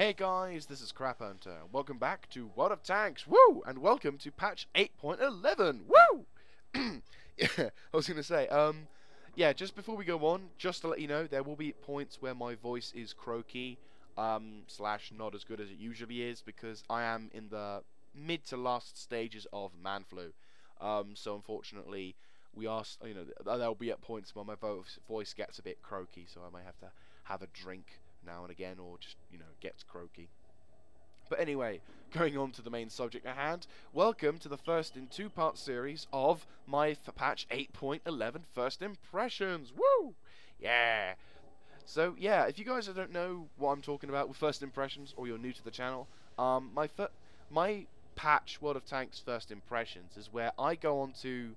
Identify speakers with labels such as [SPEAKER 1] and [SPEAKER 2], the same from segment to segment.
[SPEAKER 1] Hey guys, this is Crap Hunter. Welcome back to World of Tanks. Woo! And welcome to patch 8.11. Woo! Yeah, I was gonna say, yeah, just before we go on, just to let you know, there will be points where my voice is croaky, slash not as good as it usually is, because I am in the mid to last stages of man flu. So unfortunately, we are, there'll be at points where my voice gets a bit croaky, so I might have to have a drink now and again, or just, gets croaky. But anyway, going on to the main subject at hand, welcome to the first in two-part series of my patch 8.11 First Impressions. Woo! Yeah! So, yeah, if you guys don't know what I'm talking about with First Impressions, or you're new to the channel, my patch World of Tanks First Impressions is where I go on to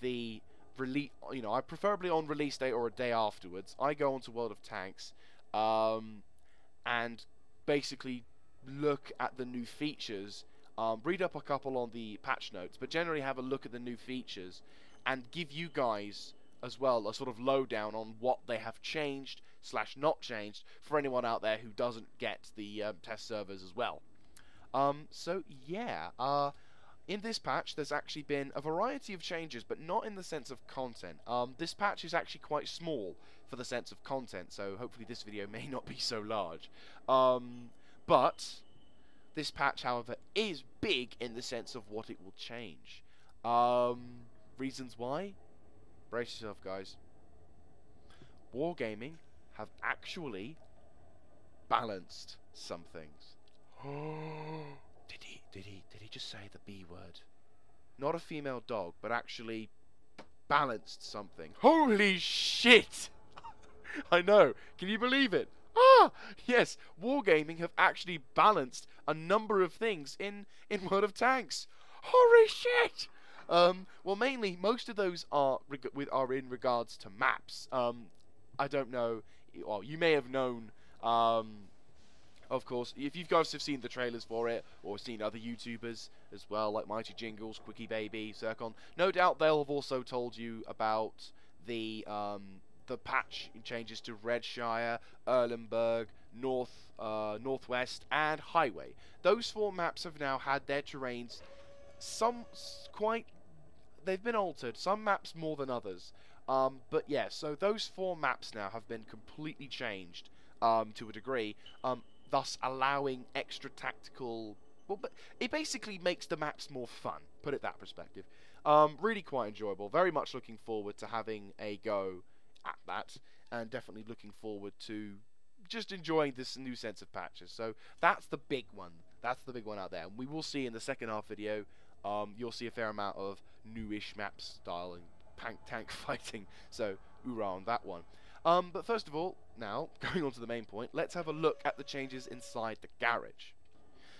[SPEAKER 1] the release, I preferably on release day or a day afterwards, I go on to World of Tanks, and basically look at the new features, read up a couple on the patch notes, but generally have a look at the new features and give you guys as well a sort of lowdown on what they have changed slash not changed for anyone out there who doesn't get the test servers as well. So yeah, in this patch there's actually been a variety of changes, but not in the sense of content. This patch is actually quite small for the sense of content, so hopefully this video may not be so large. But this patch, however, is big in the sense of what it will change. Reasons why? Brace yourself, guys. Wargaming have actually balanced some things. Did he just say the B word? Not a female dog, but actually balanced something. Holy shit! I know. Can you believe it? Ah! Yes, Wargaming have actually balanced a number of things in World of Tanks. Holy shit! Well, mainly, most of those are in regards to maps. I don't know. Well, you may have known, of course, if you guys have seen the trailers for it, or seen other YouTubers as well, like Mighty Jingles, Quickie Baby, Zircon, no doubt they'll have also told you about the patch changes to Redshire, Erlenberg, Northwest, and Highway. Those four maps have now had their terrains they've been altered, some maps more than others. But yeah, so those four maps now have been completely changed to a degree, thus allowing extra tactical. Well, but it basically makes the maps more fun. Put it that perspective. Really quite enjoyable. Very much looking forward to having a go at that, and definitely looking forward to just enjoying this new sense of patches. So that's the big one. That's the big one out there. And we will see in the second half video. You'll see a fair amount of newish map style and tank fighting. So hoorah on that one. But first of all, now going on to the main point, let's have a look at the changes inside the garage.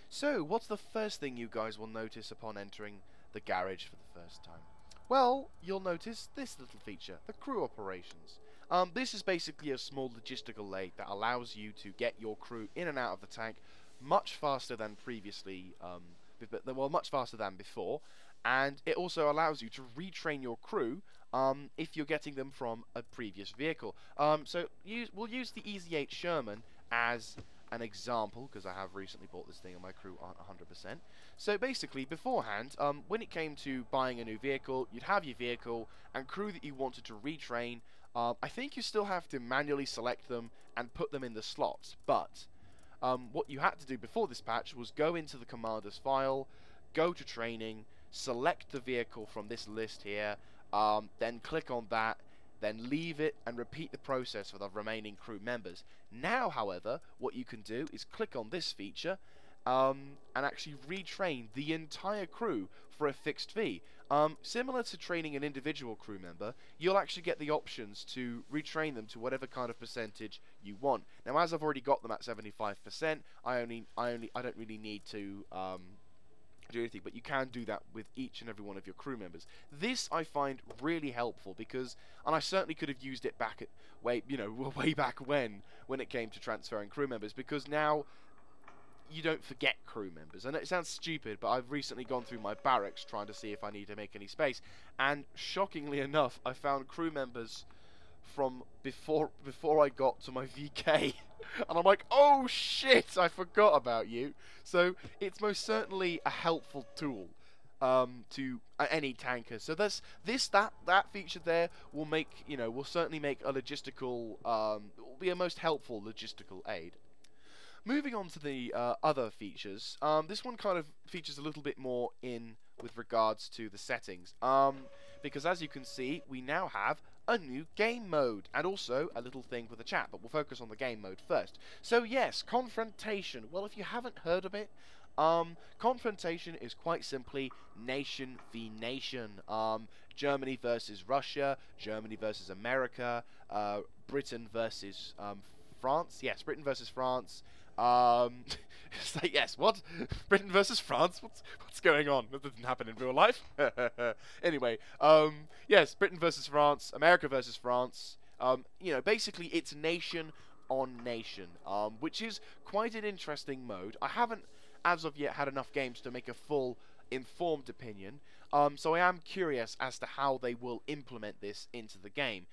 [SPEAKER 1] So what's the first thing you guys will notice upon entering the garage for the first time? Well, you'll notice this little feature, the crew operations. This is basically a small logistical lathe that allows you to get your crew in and out of the tank much faster than previously, much faster than before, and it also allows you to retrain your crew if you're getting them from a previous vehicle. So we'll use the Easy 8 Sherman as an example, because I have recently bought this thing and my crew aren't 100%. So basically, beforehand, when it came to buying a new vehicle, you'd have your vehicle and crew that you wanted to retrain. I think you still have to manually select them and put them in the slots, but what you had to do before this patch was go into the commander's file, go to training, select the vehicle from this list here, then click on that, then leave it and repeat the process for the remaining crew members. Now, however, what you can do is click on this feature and actually retrain the entire crew for a fixed fee. Similar to training an individual crew member, you'll actually get the options to retrain them to whatever kind of percentage you want. Now, as I've already got them at 75%, I don't really need to do anything, but you can do that with each and every one of your crew members. This I find really helpful because, and I certainly could have used it back at way back when it came to transferring crew members, because now you don't forget crew members. And it sounds stupid, but I've recently gone through my barracks trying to see if I need to make any space, and shockingly enough, I found crew members from before I got to my VK. And I'm like, oh shit, I forgot about you. So it's most certainly a helpful tool to any tanker. So that feature there will make, will certainly make a logistical, will be a most helpful logistical aid. Moving on to the other features, this one kind of features a little bit more in with regards to the settings, because as you can see, we now have a new game mode, and also a little thing for the chat, but we'll focus on the game mode first. So yes, confrontation. Well, if you haven't heard of it, confrontation is quite simply nation v nation. Germany versus Russia, Germany versus America, Britain versus France. Yes, Britain versus France. It's like, yes, what? Britain versus France? What's going on? That doesn't happen in real life. Anyway, yes, Britain versus France, America versus France. Basically it's nation on nation, which is quite an interesting mode. I haven't, as of yet, had enough games to make a full informed opinion. So I am curious as to how they will implement this into the game,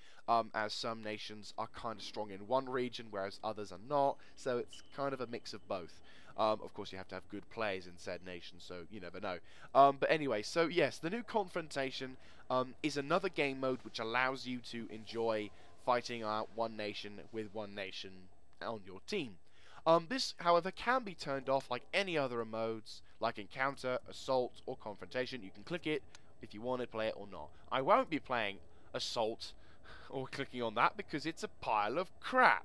[SPEAKER 1] as some nations are kind of strong in one region, whereas others are not, so it's kind of a mix of both. Of course, you have to have good players in said nation, so you never know. But anyway, so yes, the new confrontation is another game mode which allows you to enjoy fighting out one nation with one nation on your team. This, however, can be turned off like any other modes, like encounter, assault, or confrontation. You can click it if you want to play it or not. I won't be playing assault or clicking on that because it's a pile of crap.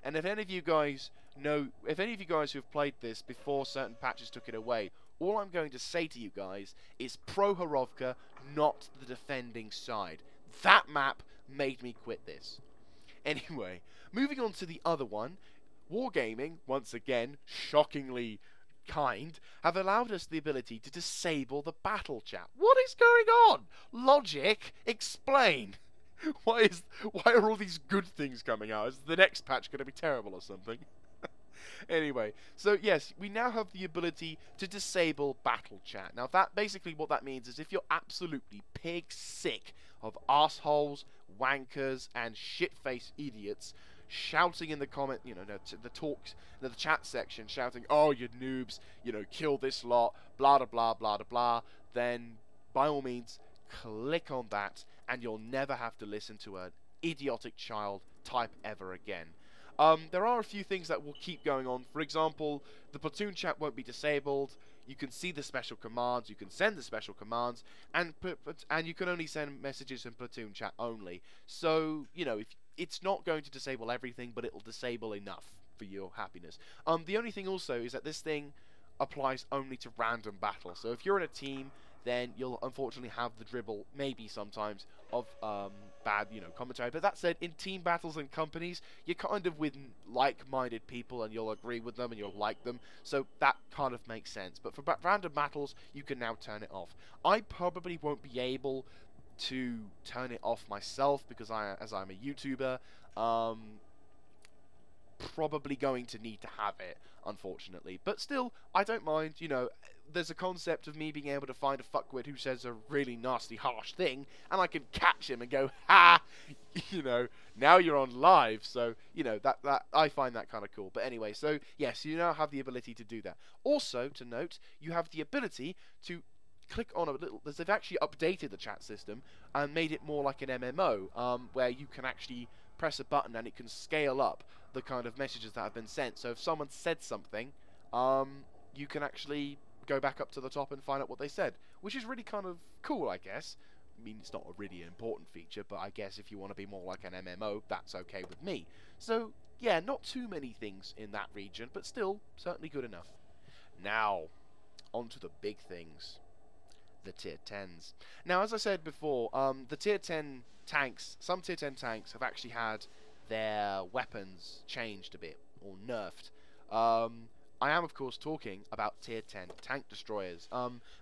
[SPEAKER 1] And if any of you guys who've played this before certain patches took it away, all I'm going to say to you guys is pro Horovka, not the defending side. That map made me quit this. Anyway, moving on to the other one, Wargaming, once again, shockingly kind, have allowed us the ability to disable the battle chat. What is going on? Logic, explain. Why are all these good things coming out? Is the next patch going to be terrible or something? Anyway, so yes, we now have the ability to disable battle chat. Now that basically what that means is if you're absolutely pig sick of assholes, wankers, and shit-faced idiots shouting in the comment, the chat section, shouting, "Oh, you noobs, kill this lot, blah, blah, blah, blah, blah, blah," then by all means, click on that, and you'll never have to listen to an idiotic child type ever again. There are a few things that will keep going on. For example, the platoon chat won't be disabled. You can see the special commands, you can send the special commands, and you can only send messages in platoon chat only. So, if it's not going to disable everything, but it'll disable enough for your happiness. The only thing also is that this thing applies only to random battles. So if you're in a team, then you'll unfortunately have the dribble, maybe sometimes, of bad, commentary. But that said, in team battles and companies, you're kind of with like-minded people, and you'll agree with them, and you'll like them. So that kind of makes sense. But for random battles, you can now turn it off. I probably won't be able to turn it off myself because as I'm a YouTuber, probably going to need to have it, unfortunately. But still, I don't mind, there's a concept of me being able to find a fuckwit who says a really nasty, harsh thing, and I can catch him and go, ha! Now you're on live, so, that I find that kind of cool. But anyway, so, yes, you now have the ability to do that. Also, to note, you have the ability to click on a little, they've actually updated the chat system and made it more like an MMO, where you can actually press a button and it can scale up the kind of messages that have been sent. So if someone said something, you can actually go back up to the top and find out what they said, which is really kind of cool, I guess. I mean, it's not a really important feature, but I guess if you want to be more like an MMO, that's okay with me. So, yeah, not too many things in that region, but still, certainly good enough. Now, on to the big things. The tier 10s. Now, as I said before, the tier 10 tanks, some tier 10 tanks have actually had their weapons changed a bit, or nerfed. I am, of course, talking about tier 10 tank destroyers.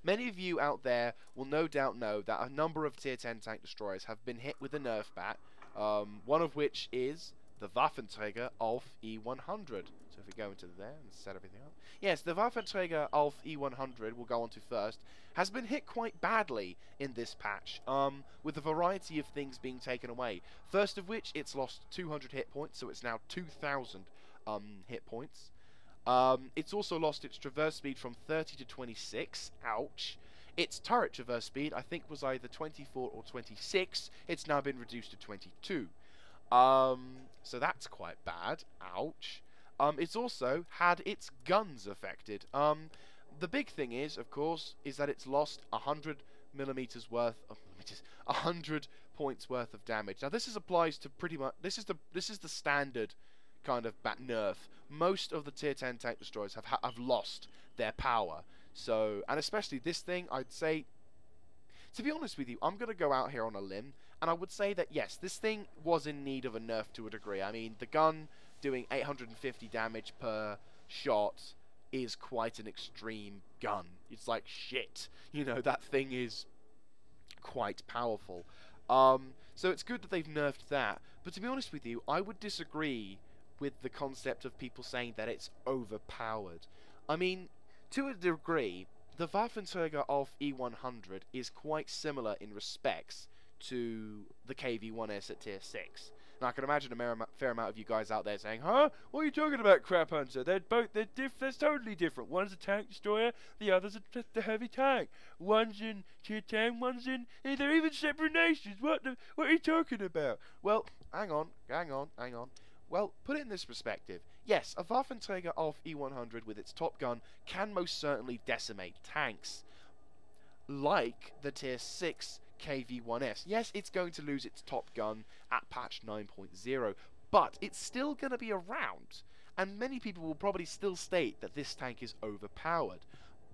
[SPEAKER 1] Many of you out there will no doubt know that a number of tier 10 tank destroyers have been hit with a nerf bat, one of which is the Waffenträger of E100. So if we go into there and set everything up. Yes, the Waffenträger of E100, we'll go on to first, has been hit quite badly in this patch, with a variety of things being taken away. First of which, it's lost 200 hit points, so it's now 2,000 hit points. It's also lost its traverse speed from 30 to 26, ouch. Its turret traverse speed, I think, was either 24 or 26, it's now been reduced to 22. So that's quite bad, ouch. It's also had its guns affected. The big thing is, of course, is that it's lost 100 millimeters worth of 100 points worth of damage. Now this applies to pretty much this is the standard kind of nerf. Most of the tier 10 tank destroyers have lost their power. So, and especially this thing, I'd say, to be honest with you, I'm going to go out here on a limb, and I would say that yes, this thing was in need of a nerf to a degree. I mean, the gun doing 850 damage per shot is quite an extreme gun. It's like shit. You know, that thing is quite powerful. So it's good that they've nerfed that. But to be honest with you, I would disagree with the concept of people saying that it's overpowered. I mean, to a degree, the Waffenträger of E100 is quite similar in respects to the KV-1S at tier 6. Now I can imagine a fair amount of you guys out there saying, huh? What are you talking about, Crap Hunter? They're totally different. One's a tank destroyer, the other's a heavy tank. One's in tier 10, one's in... They're even separate nations. What are you talking about? Well, hang on. Well, put it in this perspective. Yes, a Waffenträger of E100 with its top gun can most certainly decimate tanks, like the tier 6 KV-1S. Yes, it's going to lose its top gun at patch 9.0, but it's still going to be around, and many people will probably still state that this tank is overpowered.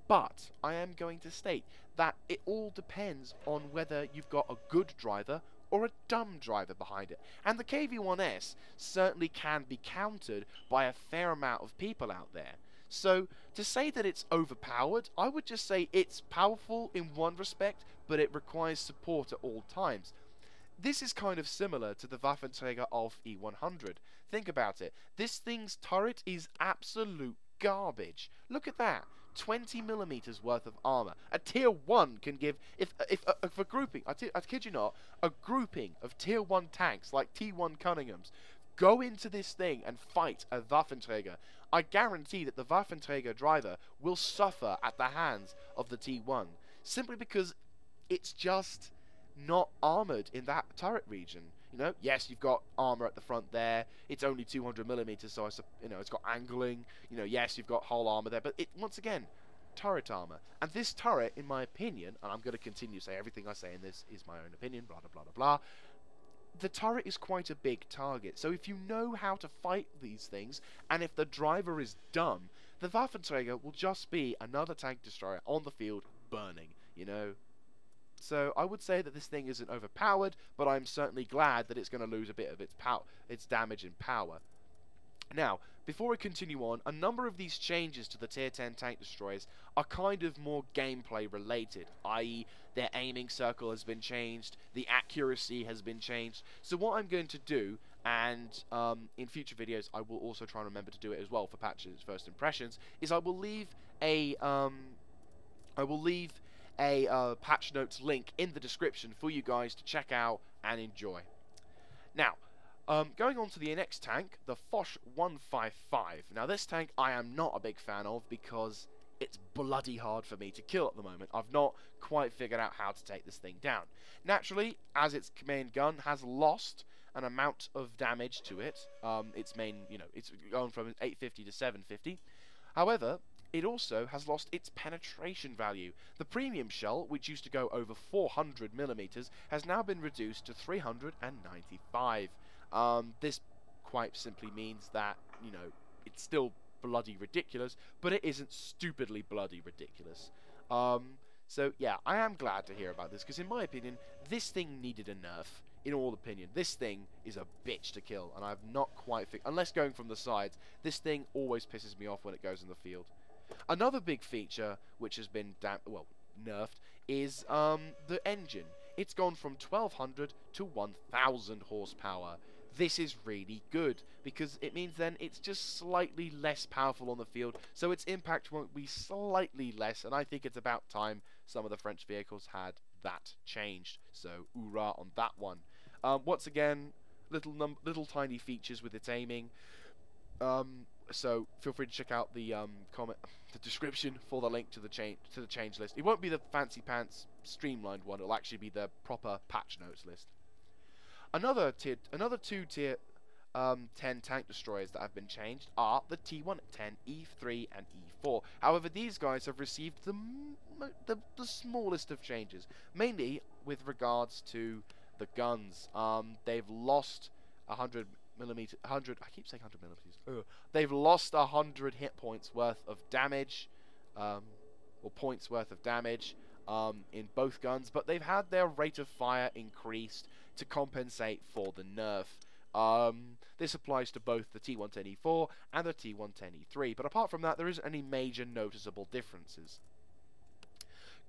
[SPEAKER 1] But I am going to state that it all depends on whether you've got a good driver or a dumb driver behind it. And the KV-1S certainly can be countered by a fair amount of people out there. So, to say that it's overpowered, I would just say it's powerful in one respect, but it requires support at all times. This is kind of similar to the Waffenträger of E100. Think about it. This thing's turret is absolute garbage. Look at that. 20 millimeters worth of armor. A tier 1 can give, if a grouping, I kid you not, a grouping of tier 1 tanks like T1 Cunninghams go into this thing and fight a Waffenträger, I guarantee that the Waffenträger driver will suffer at the hands of the T1, simply because it's just not armored in that turret region. You know, yes, you've got armor at the front there. It's only 200 millimeters, so it's got angling. You know, yes, you've got hull armor there, but once again, turret armor. And this turret, in my opinion, and I'm going to continue to say everything I say in this is my own opinion, blah blah blah blah blah. The turret is quite a big target, so if you know how to fight these things, and if the driver is dumb, the Waffenträger will just be another tank destroyer on the field burning. You know. So I would say that this thing isn't overpowered, but I'm certainly glad that it's going to lose a bit of its damage and power. Now, before we continue on, a number of these changes to the tier 10 tank destroyers are kind of more gameplay related, i.e. their aiming circle has been changed, the accuracy has been changed. So what I'm going to do, and in future videos I will also try and remember to do it as well for patches first impressions, is I will leave a patch notes link in the description for you guys to check out and enjoy. Now, going on to the next tank, the Foch 155. Now this tank I am not a big fan of because it's bloody hard for me to kill at the moment. I've not quite figured out how to take this thing down. Naturally, as its main gun has lost an amount of damage to it, it's gone from 850 to 750. However, it also has lost its penetration value. The premium shell, which used to go over 400 millimeters, has now been reduced to 395. This quite simply means that, you know, it's still bloody ridiculous, but it isn't stupidly bloody ridiculous. So yeah, I am glad to hear about this, because in my opinion, this thing needed a nerf. In all opinion, this thing is a bitch to kill, and I've not quite unless going from the sides, this thing always pisses me off when it goes in the field. Another big feature which has been nerfed is the engine. It's gone from 1200 to 1000 horsepower. this is really good, because it means then it's just slightly less powerful on the field, so its impact won't be slightly less, and I think it's about time some of the French vehicles had that changed. So, hoorah on that one. Once again, little tiny features with its aiming. So feel free to check out the the description for the link to the change list. It won't be the fancy pants streamlined one. It'll actually be the proper patch notes list. Another two tier 10 tank destroyers that have been changed are the T110, E3, and E4. However, these guys have received the smallest of changes, mainly with regards to the guns. They've lost 100 millimeters. I keep saying 100 millimeters. Ugh. They've lost 100 hit points worth of damage, or points worth of damage in both guns, but they've had their rate of fire increased to compensate for the nerf. This applies to both the T110E4 and the T110E3, but apart from that, there isn't any major noticeable differences.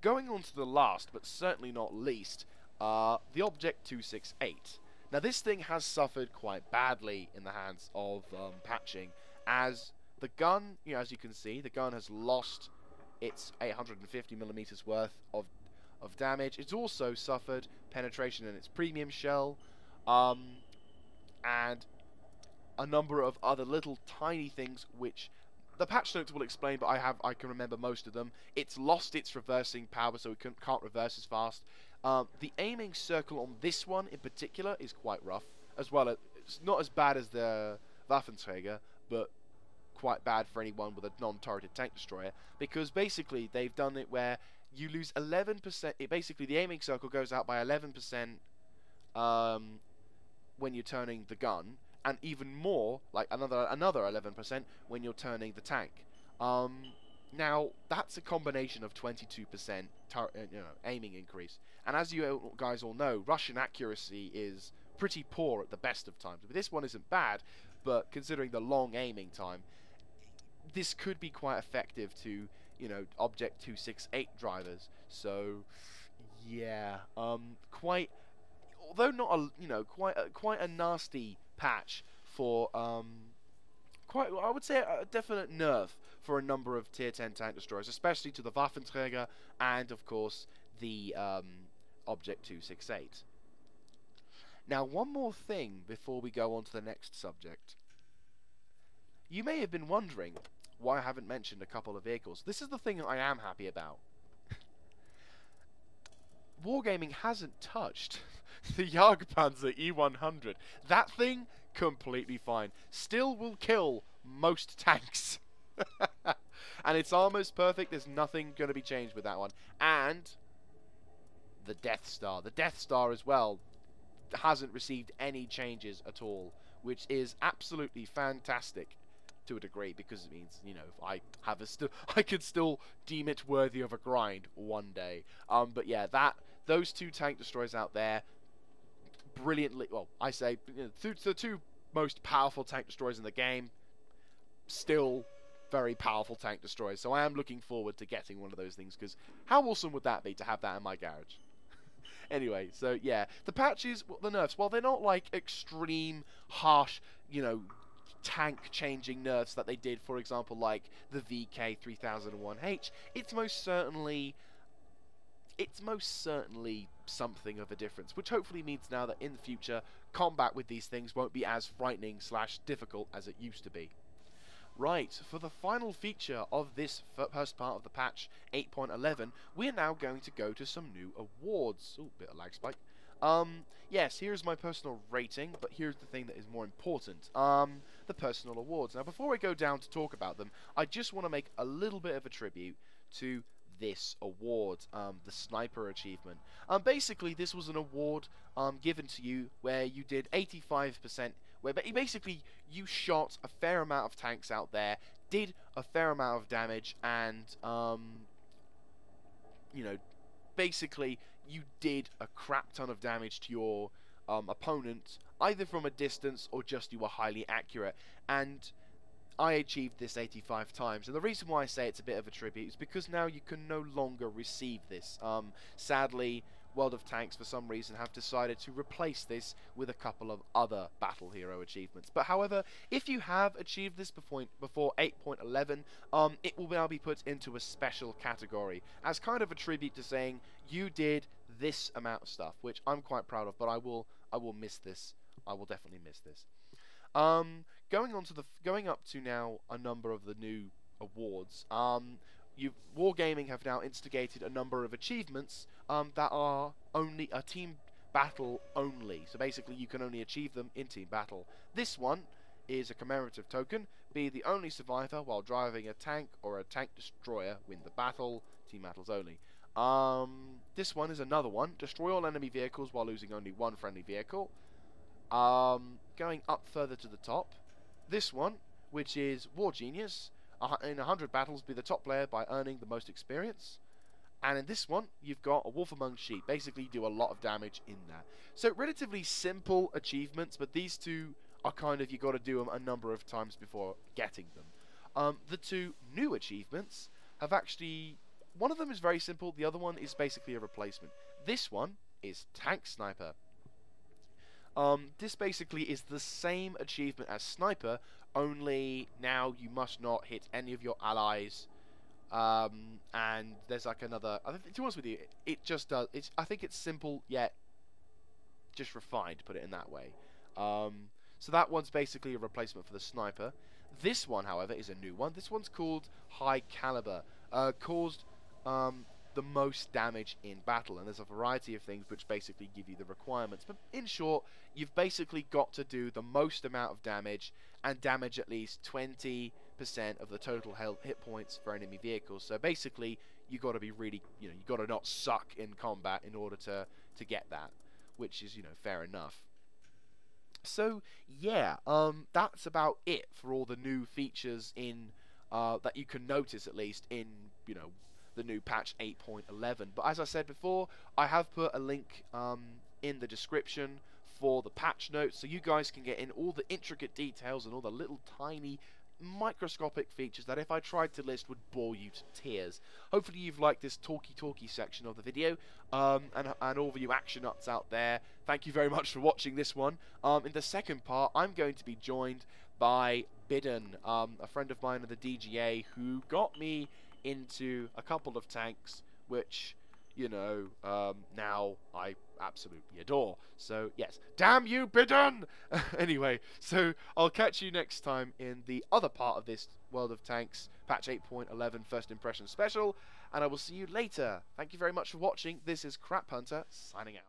[SPEAKER 1] Going on to the last, but certainly not least, the Object 268. Now, this thing has suffered quite badly in the hands of patching, as the gun, as you can see, the gun has lost its 850 millimeters worth of damage. It's also suffered penetration in its premium shell, and a number of other little tiny things which the patch notes will explain, but I can remember most of them. It's lost its reversing power, so it can't reverse as fast. The aiming circle on this one in particular is quite rough, as well. It's not as bad as the Waffenträger, but quite bad for anyone with a non-turreted tank destroyer, because basically they've done it where you lose 11%. Basically, the aiming circle goes out by 11% when you're turning the gun, and even more, like another 11% when you're turning the tank. Now, that's a combination of 22% aiming increase. And as you guys all know, Russian accuracy is pretty poor at the best of times. But this one isn't bad, but considering the long aiming time, this could be quite effective to, Object 268 drivers. So, yeah, quite, although not a, quite a nasty patch for, I would say a definite nerf for a number of tier 10 tank destroyers, especially to the Waffenträger and, of course, the Object 268. Now, one more thing before we go on to the next subject. You may have been wondering why I haven't mentioned a couple of vehicles. This is the thing I am happy about. Wargaming hasn't touched the Jagdpanzer E100. That thing, completely fine. Still will kill most tanks. And its armor's perfect. There's nothing going to be changed with that one. And the Death Star. The Death Star as well hasn't received any changes at all, which is absolutely fantastic to a degree, because it means, I could still deem it worthy of a grind one day. But yeah, those two tank destroyers out there, brilliantly, well, I say, the two most powerful tank destroyers in the game, still very powerful tank destroyers. So I am looking forward to getting one of those things, because how awesome would that be to have that in my garage? Anyway, so yeah, the patches, the nerfs, while they're not like extreme, harsh, tank changing nerfs that they did, for example, like the VK3001H, it's most certainly something of a difference, which hopefully means now that in the future, combat with these things won't be as frightening / difficult as it used to be. Right, for the final feature of this first part of the patch 8.11, we're now going to go to some new awards. Ooh, bit of lag spike. Yes, here's my personal rating, but here's the thing that is more important. The personal awards. Now, before I go down to talk about them, I just want to make a little bit of a tribute to this award, the Sniper Achievement. Basically, this was an award given to you where you did 85%, where basically you shot a fair amount of tanks out there, did a fair amount of damage, and, basically you did a crap ton of damage to your opponent, either from a distance or just you were highly accurate. And I achieved this 85 times, and the reason why I say it's a bit of a tribute is because now you can no longer receive this. Sadly, World of Tanks, for some reason, have decided to replace this with a couple of other Battle Hero achievements. But however, if you have achieved this before 8.11, it will now be put into a special category as kind of a tribute to saying you did this amount of stuff, which I'm quite proud of. But I will miss this. I will definitely miss this. Going up to now a number of the new awards. Wargaming have now instigated a number of achievements that are only a team battle only. So basically, you can only achieve them in team battle. This one is a commemorative token. Be the only survivor while driving a tank or a tank destroyer. Win the battle. Team battles only. This one is another one. Destroy all enemy vehicles while losing only one friendly vehicle. Going up further to the top. This one, which is War Genius. In 100 battles, be the top player by earning the most experience. And in this one, you've got a Wolf Among Sheep. Basically, you do a lot of damage in that. So, relatively simple achievements, but these two are kind of, you got to do them a number of times before getting them. The two new achievements have actually, one of them is very simple, the other one is basically a replacement. This one is Tank Sniper. This basically is the same achievement as Sniper, only now you must not hit any of your allies. And there's like another. To be honest with you, it just does. I think it's simple yet just refined, to put it in that way. So that one's basically a replacement for the Sniper. This one, however, is a new one. This one's called High Caliber. Caused the most damage in battle, and there's a variety of things which basically give you the requirements. But in short, you've basically got to do the most amount of damage and damage at least 20% of the total hit points for enemy vehicles. So basically, you got to be really, you got to not suck in combat in order to get that, which is, fair enough. So yeah, that's about it for all the new features in that you can notice, at least in the new patch 8.11. But as I said before, I have put a link in the description for the patch notes, so you guys can get in all the intricate details and all the little tiny microscopic features that if I tried to list would bore you to tears. Hopefully you've liked this talky section of the video, and all of you action nuts out there, thank you very much for watching this one. In the second part, I'm going to be joined by Bidden, a friend of mine at the DGA who got me into a couple of tanks which, now I absolutely adore. So yes, damn you, Bidden! Anyway, so I'll catch you next time in the other part of this World of Tanks patch 8.11 First Impression Special, and I will see you later. Thank you very much for watching. This is Crap Hunter signing out.